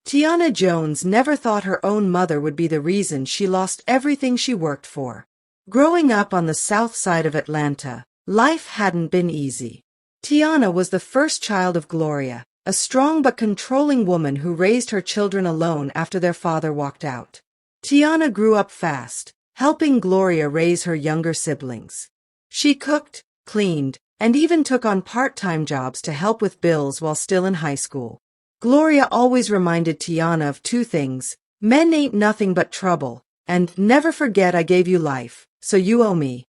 Tiana Jones never thought her own mother would be the reason she lost everything she worked for. Growing up on the south side of Atlanta, life hadn't been easy. Tiana was the first child of Gloria, a strong but controlling woman who raised her children alone after their father walked out. Tiana grew up fast, helping Gloria raise her younger siblings. She cooked, cleaned, and even took on part-time jobs to help with bills while still in high school. Gloria always reminded Tiana of two things: men ain't nothing but trouble, and never forget I gave you life, so you owe me.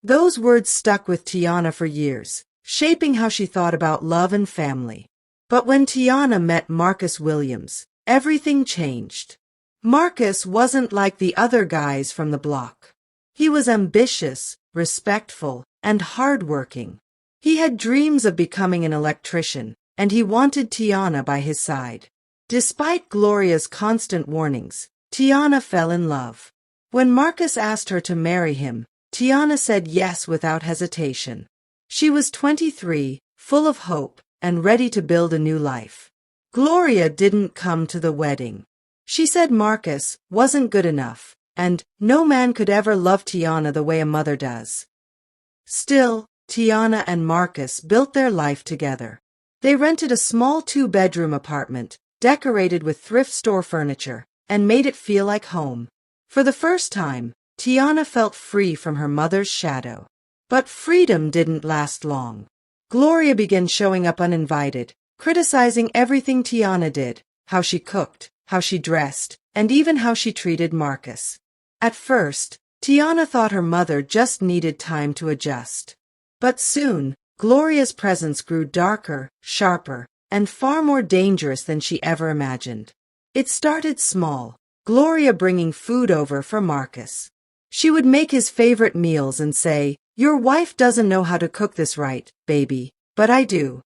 Those words stuck with Tiana for years, shaping how she thought about love and family. But when Tiana met Marcus Williams, everything changed. Marcus wasn't like the other guys from the block. He was ambitious, respectful, and hardworking. He had dreams of becoming an electrician, and he wanted Tiana by his side. Despite Gloria's constant warnings, Tiana fell in love. When Marcus asked her to marry him, Tiana said yes without hesitation. She was 23, full of hope, and ready to build a new life. Gloria didn't come to the wedding. She said Marcus wasn't good enough, and no man could ever love Tiana the way a mother does. Still, Tiana and Marcus built their life together. They rented a small 2-bedroom apartment, decorated with thrift store furniture, and made it feel like home. For the first time, Tiana felt free from her mother's shadow. But freedom didn't last long. Gloria began showing up uninvited, criticizing everything Tiana did: how she cooked, how she dressed, and even how she treated Marcus. At first, Tiana thought her mother just needed time to adjust. But soon, Gloria's presence grew darker, sharper, and far more dangerous than she ever imagined. It started small, Gloria bringing food over for Marcus. She would make his favorite meals and say, "Your wife doesn't know how to cook this right, baby, but I do."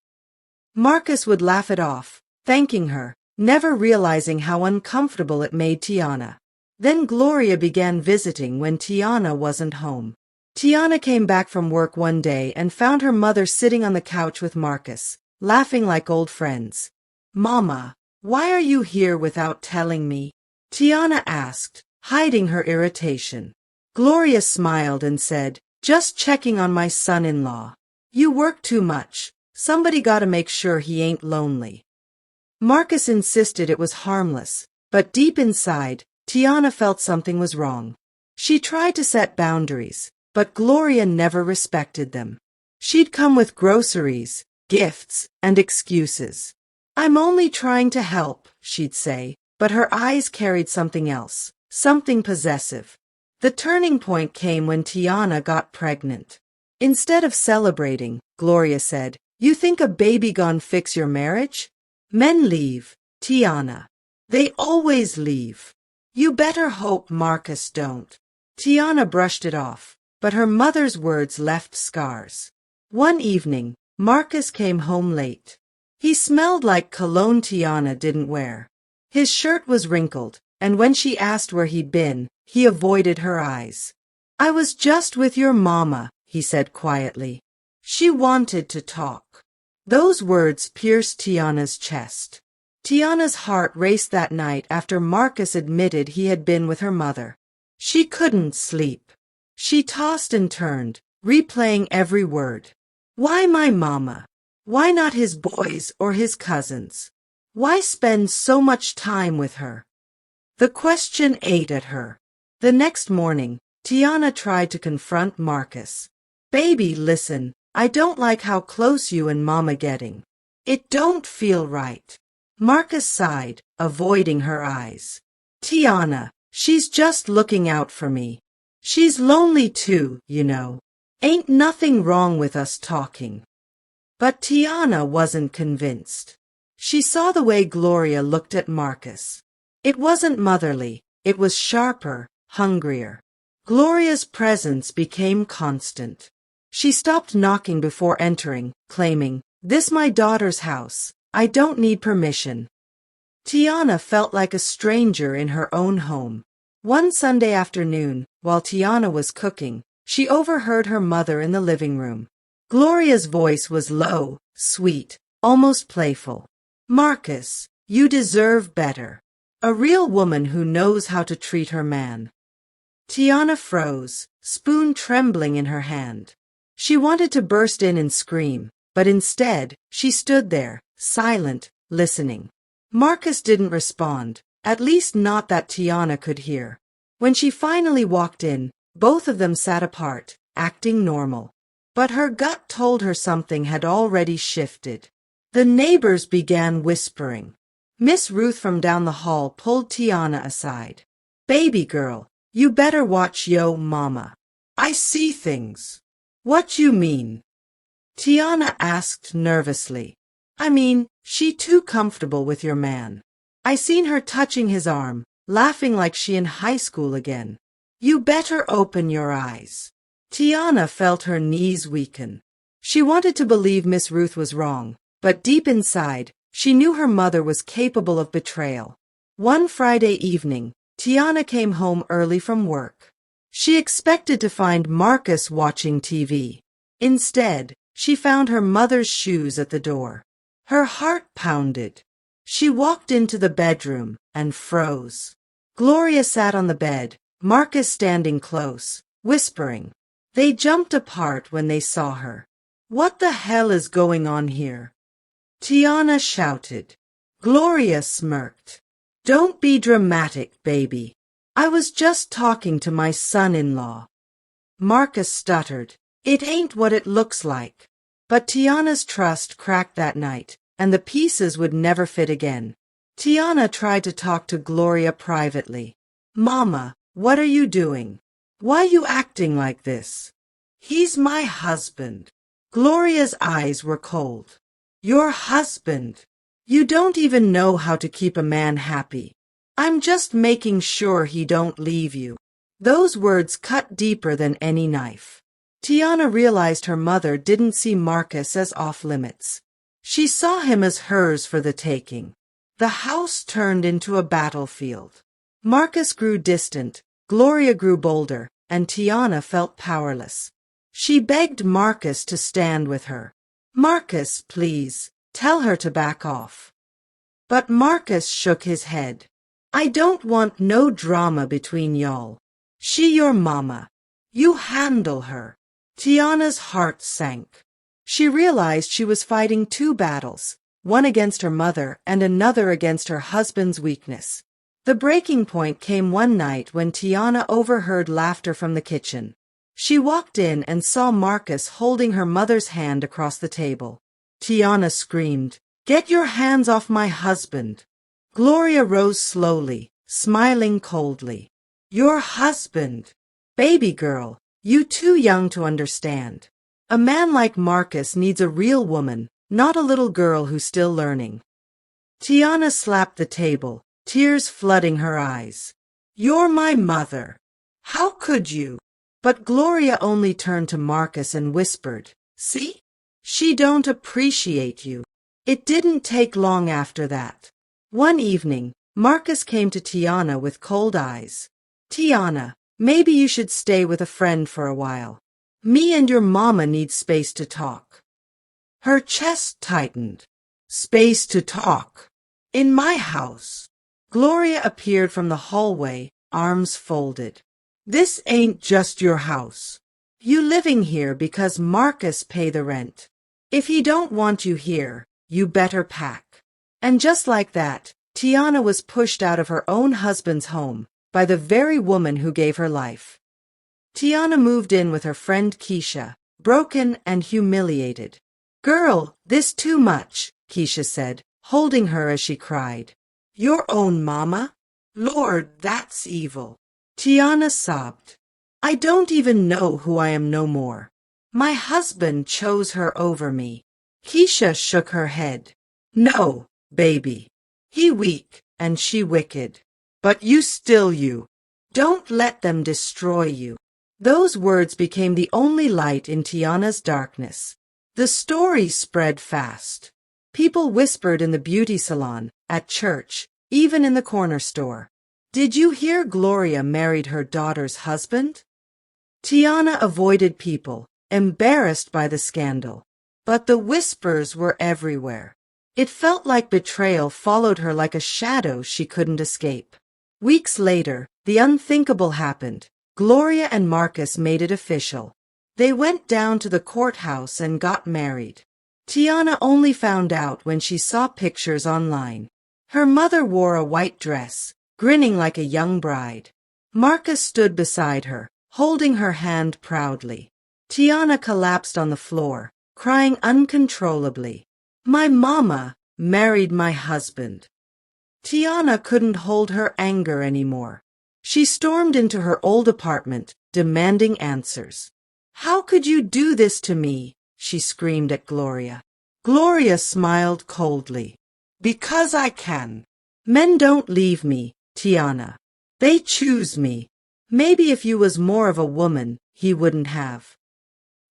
Marcus would laugh it off, thanking her, never realizing how uncomfortable it made Tiana. Then Gloria began visiting when Tiana wasn't home. Tiana came back from work one day and found her mother sitting on the couch with Marcus, laughing like old friends. "Mama, why are you here without telling me?" Tiana asked, hiding her irritation. Gloria smiled and said, "Just checking on my son-in-law. You work too much. Somebody gotta make sure he ain't lonely." Marcus insisted it was harmless, but deep inside, Tiana felt something was wrong. She tried to set boundaries, but Gloria never respected them. She'd come with groceries, gifts, and excuses. "I'm only trying to help," she'd say, but her eyes carried something else, something possessive. The turning point came when Tiana got pregnant. Instead of celebrating, Gloria said, "You think a baby gon' fix your marriage? Men leave, Tiana. They always leave. You better hope Marcus don't." Tiana brushed it off, but her mother's words left scars. One evening, Marcus came home late. He smelled like cologne Tiana didn't wear. His shirt was wrinkled, and when she asked where he'd been, he avoided her eyes. "I was just with your mama," he said quietly. "She wanted to talk." Those words pierced Tiana's chest. Tiana's heart raced that night after Marcus admitted he had been with her mother. She couldn't sleep. She tossed and turned, replaying every word. Why my mama? Why not his boys or his cousins? Why spend so much time with her? The question ate at her. The next morning, Tiana tried to confront Marcus. "Baby, listen, I don't like how close you and Mama getting. It don't feel right." Marcus sighed, avoiding her eyes. "Tiana, she's just looking out for me. She's lonely too, you know. Ain't nothing wrong with us talking." But Tiana wasn't convinced. She saw the way Gloria looked at Marcus. It wasn't motherly, it was sharper, hungrier. Gloria's presence became constant. She stopped knocking before entering, claiming, "This my daughter's house. I don't need permission." Tiana felt like a stranger in her own home. One Sunday afternoon, while Tiana was cooking, she overheard her mother in the living room. Gloria's voice was low, sweet, almost playful. "Marcus, You deserve better. A real woman who knows how to treat her man." Tiana froze, spoon trembling in her hand. She wanted to burst in and scream, but instead, she stood there, silent, listening. Marcus didn't respond, at least not that Tiana could hear. When she finally walked in, both of them sat apart, acting normal. But her gut told her something had already shifted. The neighbors began whispering. Miss Ruth from down the hall pulled Tiana aside. "Baby girl, you better watch yo mama. I see things." "What you mean?" Tiana asked nervously. "I mean, she too comfortable with your man. I seen her touching his arm, laughing like she in high school again. You better open your eyes." Tiana felt her knees weaken. She wanted to believe Miss Ruth was wrong, but deep inside, she knew her mother was capable of betrayal. One Friday evening, Tiana came home early from work. She expected to find Marcus watching TV. Instead, she found her mother's shoes at the door. Her heart pounded. She walked into the bedroom and froze. Gloria sat on the bed, Marcus standing close, whispering. They jumped apart when they saw her. "What the hell is going on here?" Tiana shouted. Gloria smirked. "Don't be dramatic, baby. I was just talking to my son-in-law." Marcus stuttered. "It ain't what it looks like." But Tiana's trust cracked that night, and the pieces would never fit again. Tiana tried to talk to Gloria privately. "Mama, what are you doing? Why you acting like this? He's my husband." Gloria's eyes were cold. "Your husband? You don't even know how to keep a man happy. I'm just making sure he don't leave you." Those words cut deeper than any knife. Tiana realized her mother didn't see Marcus as off-limits. She saw him as hers for the taking. The house turned into a battlefield. Marcus grew distant, Gloria grew bolder, and Tiana felt powerless. She begged Marcus to stand with her. "Marcus, please, tell her to back off." But Marcus shook his head. "I don't want no drama between y'all. She your mama. You handle her." Tiana's heart sank. She realized she was fighting two battles, one against her mother and another against her husband's weakness. The breaking point came one night when Tiana overheard laughter from the kitchen. She walked in and saw Marcus holding her mother's hand across the table. Tiana screamed, "Get your hands off my husband!" Gloria rose slowly, smiling coldly. "Your husband? Baby girl, you too young to understand. A man like Marcus needs a real woman, not a little girl who's still learning." Tiana slapped the table, tears flooding her eyes. "You're my mother. How could you?" But Gloria only turned to Marcus and whispered, "See? She don't appreciate you." It didn't take long after that. One evening, Marcus came to Tiana with cold eyes. "Tiana, maybe you should stay with a friend for a while. Me and your mama need space to talk." Her chest tightened. "Space to talk? In my house?" Gloria appeared from the hallway, arms folded. "This ain't just your house. You living here because Marcus pay the rent. If he don't want you here, you better pack." And just like that, Tiana was pushed out of her own husband's home by the very woman who gave her life. Tiana moved in with her friend Keisha, broken and humiliated. "Girl, this too much," Keisha said, holding her as she cried. "Your own mama? Lord, that's evil." Tiana sobbed. "I don't even know who I am no more. My husband chose her over me." Keisha shook her head. "No, baby. He weak and she wicked. But you still you. Don't let them destroy you." Those words became the only light in Tiana's darkness. The story spread fast. People whispered in the beauty salon, at church, even in the corner store. "Did you hear Gloria married her daughter's husband?" Tiana avoided people, embarrassed by the scandal. But the whispers were everywhere. It felt like betrayal followed her like a shadow she couldn't escape. Weeks later, the unthinkable happened. Gloria and Marcus made it official. They went down to the courthouse and got married. Tiana only found out when she saw pictures online. Her mother wore a white dress, grinning like a young bride. Marcus stood beside her, holding her hand proudly. Tiana collapsed on the floor, crying uncontrollably. My mama married my husband. Tiana couldn't hold her anger anymore. She stormed into her old apartment, demanding answers. How could you do this to me? She screamed at Gloria. Gloria smiled coldly. Because I can. Men don't leave me, Tiana. They choose me. Maybe if you was more of a woman, he wouldn't have.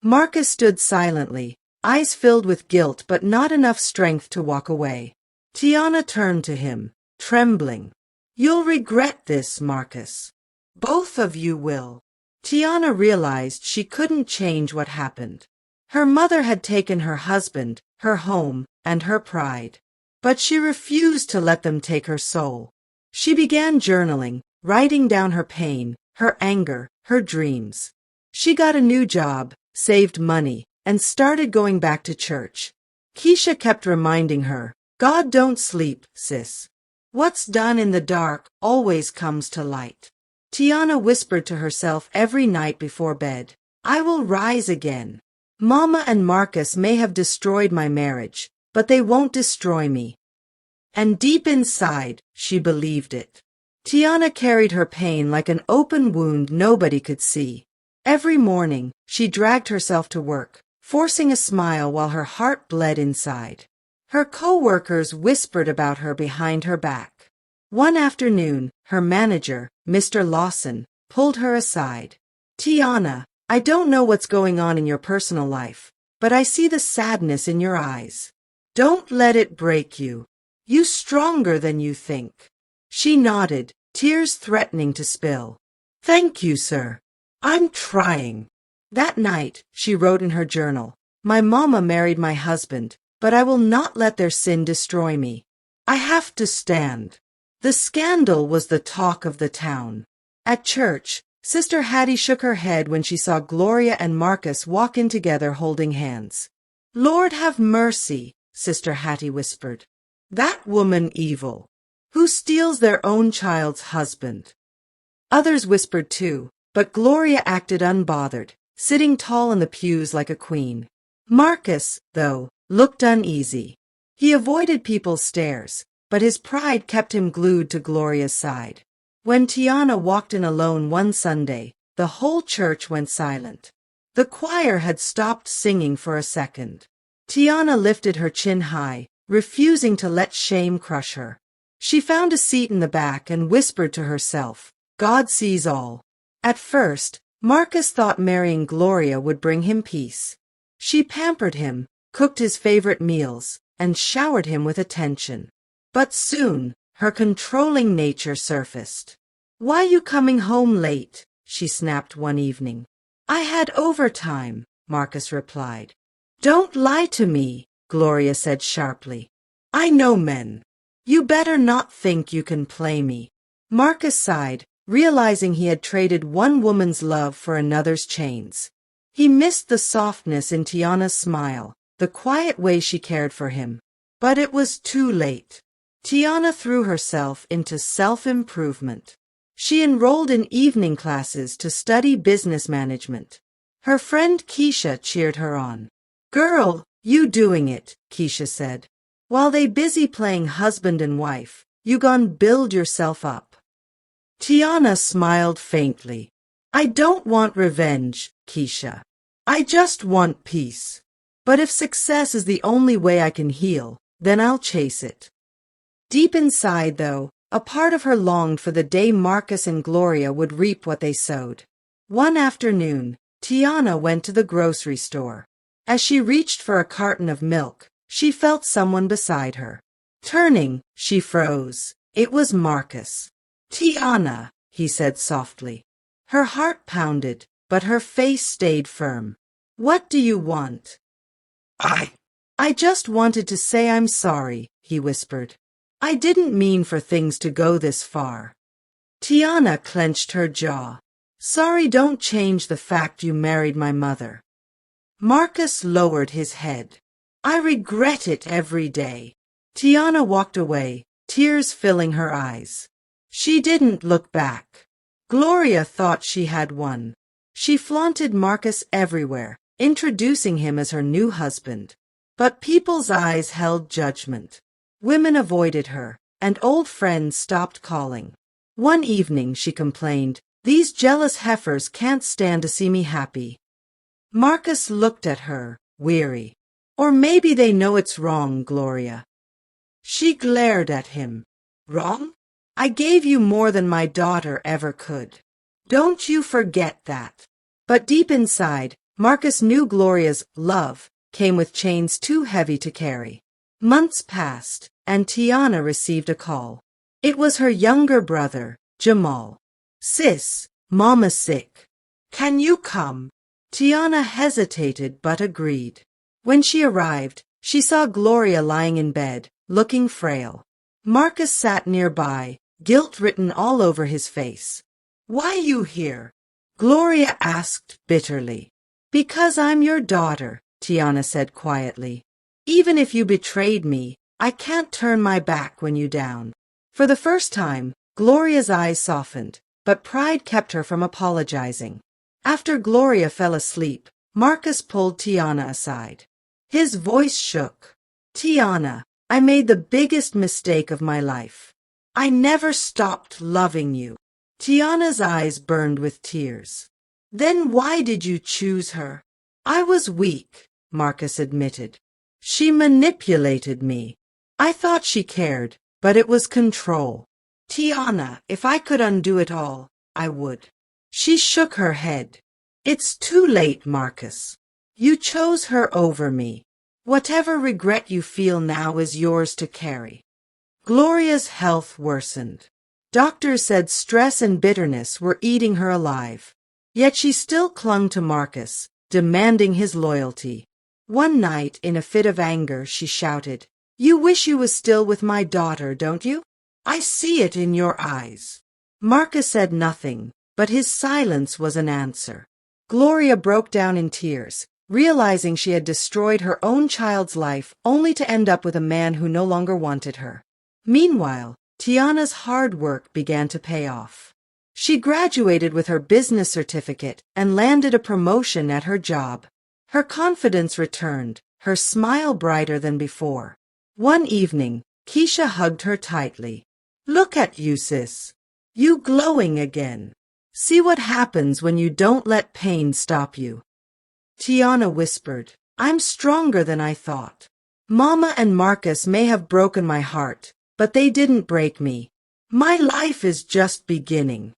Marcus stood silently, eyes filled with guilt but not enough strength to walk away. Tiana turned to him, trembling. You'll regret this, Marcus. Both of you will. Tiana realized she couldn't change what happened. Her mother had taken her husband, her home, and her pride. But she refused to let them take her soul. She began journaling, writing down her pain, her anger, her dreams. She got a new job, saved money, and started going back to church. Keisha kept reminding her, God don't sleep, sis. What's done in the dark always comes to light. Tiana whispered to herself every night before bed, I will rise again. Mama and Marcus may have destroyed my marriage, but they won't destroy me. And deep inside, she believed it. Tiana carried her pain like an open wound nobody could see. Every morning, she dragged herself to work, forcing a smile while her heart bled inside. Her co-workers whispered about her behind her back. One afternoon, her manager, Mr. Lawson, pulled her aside. Tiana, I don't know what's going on in your personal life, but I see the sadness in your eyes. Don't let it break you. You're stronger than you think. She nodded, tears threatening to spill. Thank you, sir. I'm trying. That night, she wrote in her journal, My mama married my husband, but I will not let their sin destroy me. I have to stand. The scandal was the talk of the town. At church, Sister Hattie shook her head when she saw Gloria and Marcus walk in together holding hands. Lord have mercy, Sister Hattie whispered. That woman evil. Who steals their own child's husband? Others whispered too, but Gloria acted unbothered, sitting tall in the pews like a queen. Marcus, though, looked uneasy. He avoided people's stares, but his pride kept him glued to Gloria's side. When Tiana walked in alone one Sunday, the whole church went silent. The choir had stopped singing for a second. Tiana lifted her chin high, refusing to let shame crush her. She found a seat in the back and whispered to herself, God sees all. At first, Marcus thought marrying Gloria would bring him peace. She pampered him, cooked his favorite meals, and showered him with attention. But soon, her controlling nature surfaced. Why you coming home late? She snapped one evening. I had overtime, Marcus replied. Don't lie to me, Gloria said sharply. I know men. You better not think you can play me. Marcus sighed, realizing he had traded one woman's love for another's chains. He missed the softness in Tiana's smile, the quiet way she cared for him. But it was too late. Tiana threw herself into self-improvement. She enrolled in evening classes to study business management. Her friend Keisha cheered her on. Girl, you doing it, Keisha said. While they busy playing husband and wife, you gon' build yourself up. Tiana smiled faintly. I don't want revenge, Keisha. I just want peace. But if success is the only way I can heal, then I'll chase it. Deep inside, though, a part of her longed for the day Marcus and Gloria would reap what they sowed. One afternoon, Tiana went to the grocery store. As she reached for a carton of milk, she felt someone beside her. Turning, she froze. It was Marcus. Tiana, he said softly. Her heart pounded, but her face stayed firm. What do you want? I just wanted to say I'm sorry, he whispered. I didn't mean for things to go this far. Tiana clenched her jaw. Sorry don't change the fact you married my mother. Marcus lowered his head. I regret it every day. Tiana walked away, tears filling her eyes. She didn't look back. Gloria thought she had won. She flaunted Marcus everywhere, introducing him as her new husband. But people's eyes held judgment. Women avoided her, and old friends stopped calling. One evening she complained, "These jealous heifers can't stand to see me happy." Marcus looked at her, weary. Or maybe they know it's wrong, Gloria. She glared at him. Wrong? I gave you more than my daughter ever could. Don't you forget that. But deep inside, Marcus knew Gloria's love came with chains too heavy to carry. Months passed, and Tiana received a call. It was her younger brother, Jamal. Sis, Mama's sick. Can you come? Tiana hesitated but agreed. When she arrived, she saw Gloria lying in bed, looking frail. Marcus sat nearby, guilt written all over his face. Why you here? Gloria asked bitterly. Because I'm your daughter, Tiana said quietly. Even if you betrayed me, I can't turn my back when you down. For the first time, Gloria's eyes softened, but pride kept her from apologizing. After Gloria fell asleep, Marcus pulled Tiana aside. His voice shook. Tiana, I made the biggest mistake of my life. I never stopped loving you. Tiana's eyes burned with tears. Then why did you choose her? I was weak, Marcus admitted. She manipulated me. I thought she cared, but it was control. Tiana, if I could undo it all, I would. She shook her head. It's too late, Marcus. You chose her over me. Whatever regret you feel now is yours to carry. Gloria's health worsened. Doctors said stress and bitterness were eating her alive. Yet she still clung to Marcus, demanding his loyalty. One night, in a fit of anger, she shouted, You wish you was still with my daughter, don't you? I see it in your eyes. Marcus said nothing, but his silence was an answer. Gloria broke down in tears, realizing she had destroyed her own child's life only to end up with a man who no longer wanted her. Meanwhile, Tiana's hard work began to pay off. She graduated with her business certificate and landed a promotion at her job. Her confidence returned, her smile brighter than before. One evening, Keisha hugged her tightly. Look at you, sis. You glowing again. See what happens when you don't let pain stop you. Tiana whispered, I'm stronger than I thought. Mama and Marcus may have broken my heart, but they didn't break me. My life is just beginning.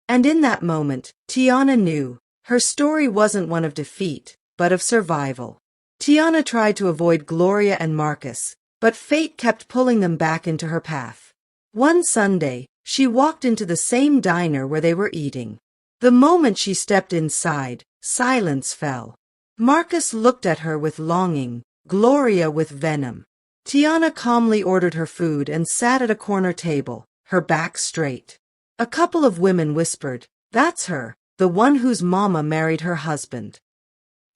And in that moment, Tiana knew her story wasn't one of defeat, but of survival. Tiana tried to avoid Gloria and Marcus, but fate kept pulling them back into her path. One Sunday, she walked into the same diner where they were eating. The moment she stepped inside, silence fell. Marcus looked at her with longing, Gloria with venom. Tiana calmly ordered her food and sat at a corner table, her back straight. A couple of women whispered, That's her, the one whose mama married her husband.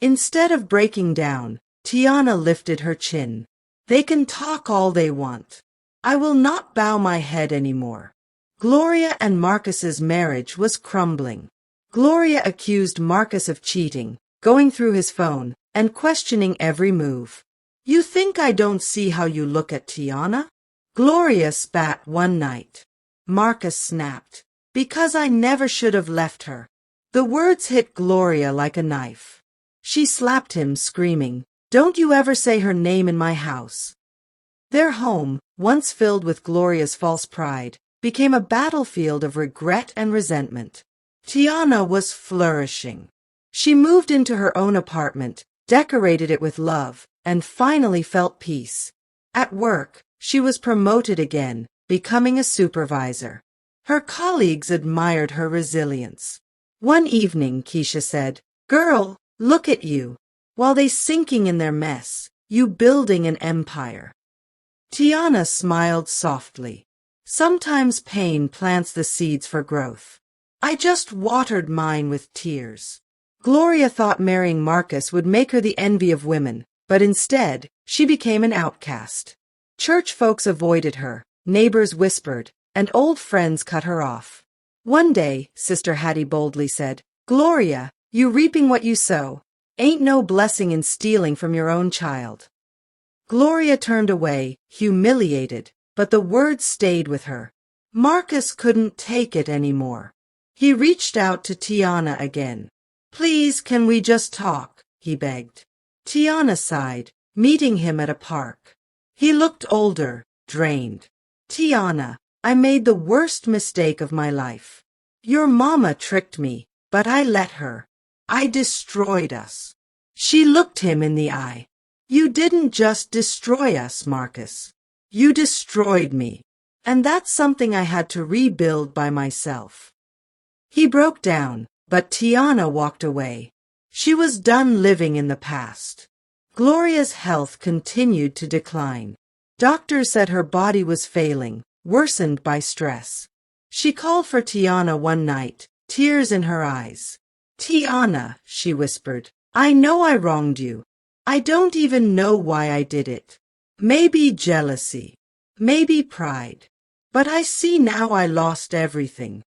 Instead of breaking down, Tiana lifted her chin. They can talk all they want. I will not bow my head anymore. Gloria and Marcus's marriage was crumbling. Gloria accused Marcus of cheating, going through his phone, and questioning every move. You think I don't see how you look at Tiana? Gloria spat one night. Marcus snapped. Because I never should have left her. The words hit Gloria like a knife. She slapped him, screaming, Don't you ever say her name in my house. Their home, once filled with Gloria's false pride, became a battlefield of regret and resentment. Tiana was flourishing. She moved into her own apartment, decorated it with love, and finally felt peace. At work, she was promoted again, becoming a supervisor. Her colleagues admired her resilience. One evening, Keisha said, Girl, look at you. While they sinking in their mess, You building an empire. Tiana smiled softly. Sometimes pain plants the seeds for growth. I just watered mine with tears. Gloria thought marrying Marcus would make her the envy of women, but instead, she became an outcast. Church folks avoided her, neighbors whispered, and old friends cut her off. One day, Sister Hattie boldly said, "Gloria, you reaping what you sow. Ain't no blessing in stealing from your own child." Gloria turned away, humiliated, but the words stayed with her. Marcus couldn't take it anymore. He reached out to Tiana again. "Please, can we just talk?" he begged. Tiana sighed, meeting him at a park. He looked older, drained. "Tiana, I made the worst mistake of my life. Your mama tricked me, but I let her. I destroyed us." She looked him in the eye. "You didn't just destroy us, Marcus. You destroyed me. And that's something I had to rebuild by myself." He broke down, but Tiana walked away. She was done living in the past. Gloria's health continued to decline. Doctors said her body was failing, worsened by stress. She called for Tiana one night, tears in her eyes. "Tiana," she whispered, "I know I wronged you. I don't even know why I did it. Maybe jealousy, maybe pride. But I see now I lost everything."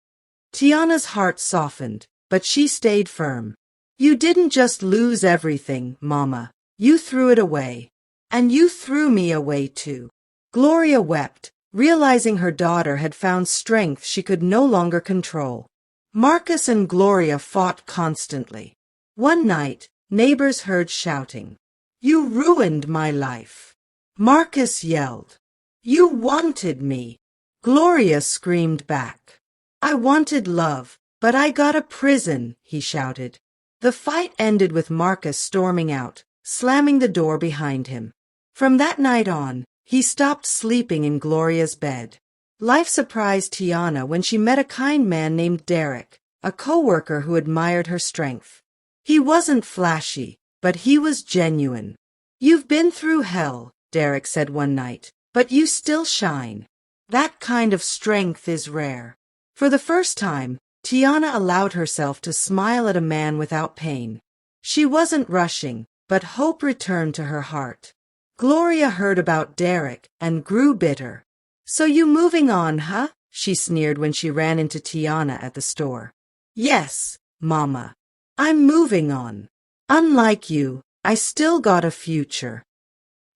Tiana's heart softened, but she stayed firm. "You didn't just lose everything, Mama. You threw it away. And you threw me away too." Gloria wept, realizing her daughter had found strength she could no longer control. Marcus and Gloria fought constantly. One night, neighbors heard shouting. "You ruined my life." Marcus yelled. "You wanted me." Gloria screamed back. "I wanted love, but I got a prison," he shouted. The fight ended with Marcus storming out, slamming the door behind him. From that night on, he stopped sleeping in Gloria's bed. Life surprised Tiana when she met a kind man named Derek, a co-worker who admired her strength. He wasn't flashy, but he was genuine. "You've been through hell," Derek said one night, "but you still shine. That kind of strength is rare." For the first time, Tiana allowed herself to smile at a man without pain. She wasn't rushing, but hope returned to her heart. Gloria heard about Derek and grew bitter. "So you moving on, huh?" she sneered when she ran into Tiana at the store. "Yes, Mama. I'm moving on. Unlike you, I still got a future."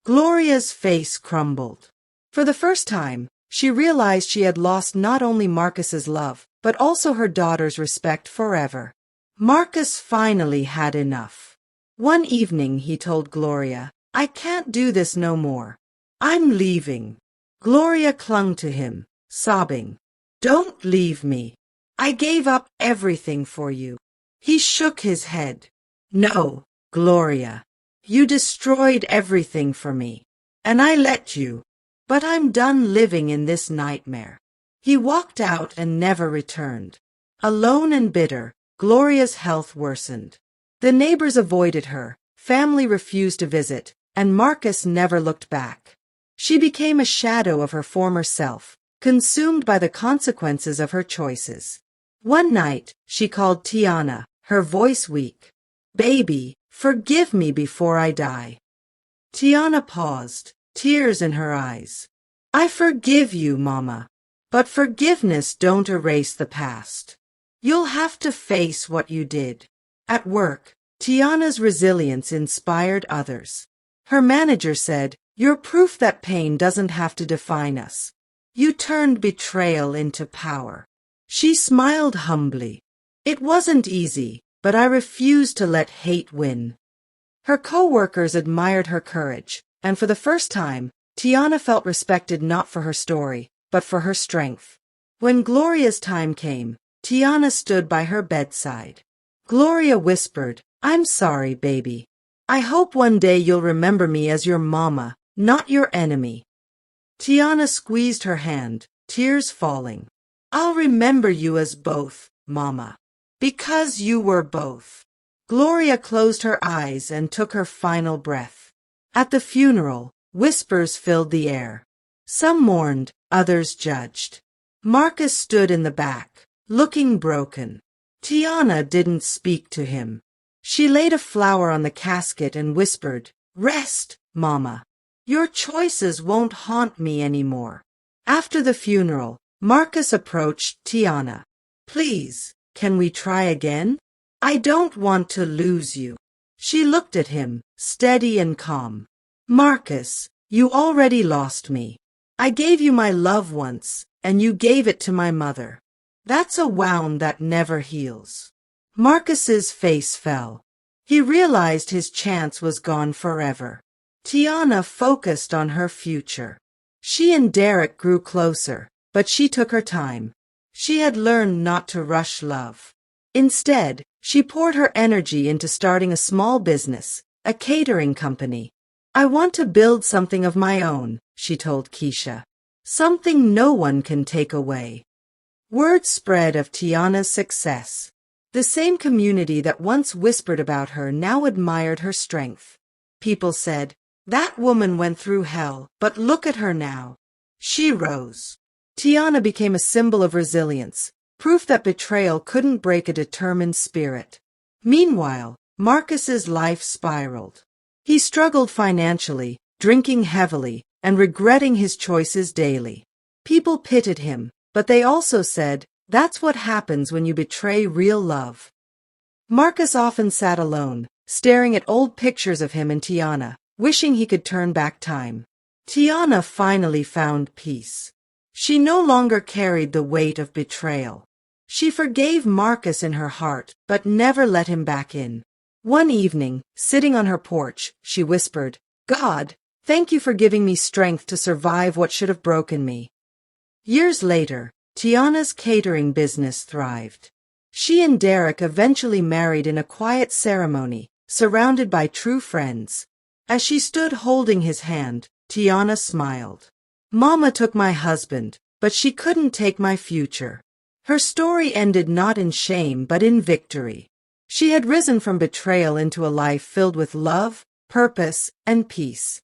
Gloria's face crumbled. For the first time, she realized she had lost not only Marcus's love, but also her daughter's respect forever. Marcus finally had enough. One evening he told Gloria, "I can't do this no more. I'm leaving." Gloria clung to him, sobbing. "Don't leave me. I gave up everything for you." He shook his head. "No, Gloria. You destroyed everything for me. And I let you. But I'm done living in this nightmare." He walked out and never returned. Alone and bitter, Gloria's health worsened. The neighbors avoided her, family refused to visit, and Marcus never looked back. She became a shadow of her former self, consumed by the consequences of her choices. One night, she called Tiana, her voice weak. "Baby, forgive me before I die." Tiana paused, tears in her eyes. "I forgive you, Mama. But forgiveness don't erase the past. You'll have to face what you did." At work, Tiana's resilience inspired others. Her manager said, "You're proof that pain doesn't have to define us. You turned betrayal into power." She smiled humbly. "It wasn't easy, but I refused to let hate win." Her co-workers admired her courage, and for the first time, Tiana felt respected not for her story, but for her strength. When Gloria's time came, Tiana stood by her bedside. Gloria whispered, "I'm sorry, baby. I hope one day you'll remember me as your mama, not your enemy." Tiana squeezed her hand, tears falling. "I'll remember you as both, Mama. Because you were both." Gloria closed her eyes and took her final breath. At the funeral, whispers filled the air. Some mourned, others judged. Marcus stood in the back, looking broken. Tiana didn't speak to him. She laid a flower on the casket and whispered, "Rest, Mama. Your choices won't haunt me anymore." After the funeral, Marcus approached Tiana. "Please, can we try again? I don't want to lose you." She looked at him, steady and calm. "Marcus, you already lost me. I gave you my love once, and you gave it to my mother. That's a wound that never heals." Marcus's face fell. He realized his chance was gone forever. Tiana focused on her future. She and Derek grew closer, but she took her time. She had learned not to rush love. Instead, she poured her energy into starting a small business, a catering company. "I want to build something of my own," she told Keisha. "Something no one can take away." Word spread of Tiana's success. The same community that once whispered about her now admired her strength. People said, "That woman went through hell, but look at her now." She rose. Tiana became a symbol of resilience, proof that betrayal couldn't break a determined spirit. Meanwhile, Marcus's life spiraled. He struggled financially, drinking heavily, and regretting his choices daily. People pitied him, but they also said, "That's what happens when you betray real love." Marcus often sat alone, staring at old pictures of him and Tiana, wishing he could turn back time. Tiana finally found peace. She no longer carried the weight of betrayal. She forgave Marcus in her heart, but never let him back in. One evening, sitting on her porch, she whispered, "God, thank you for giving me strength to survive what should have broken me." Years later, Tiana's catering business thrived. She and Derek eventually married in a quiet ceremony, surrounded by true friends. As she stood holding his hand, Tiana smiled. "Mama took my husband, but she couldn't take my future." Her story ended not in shame but in victory. She had risen from betrayal into a life filled with love, purpose, and peace.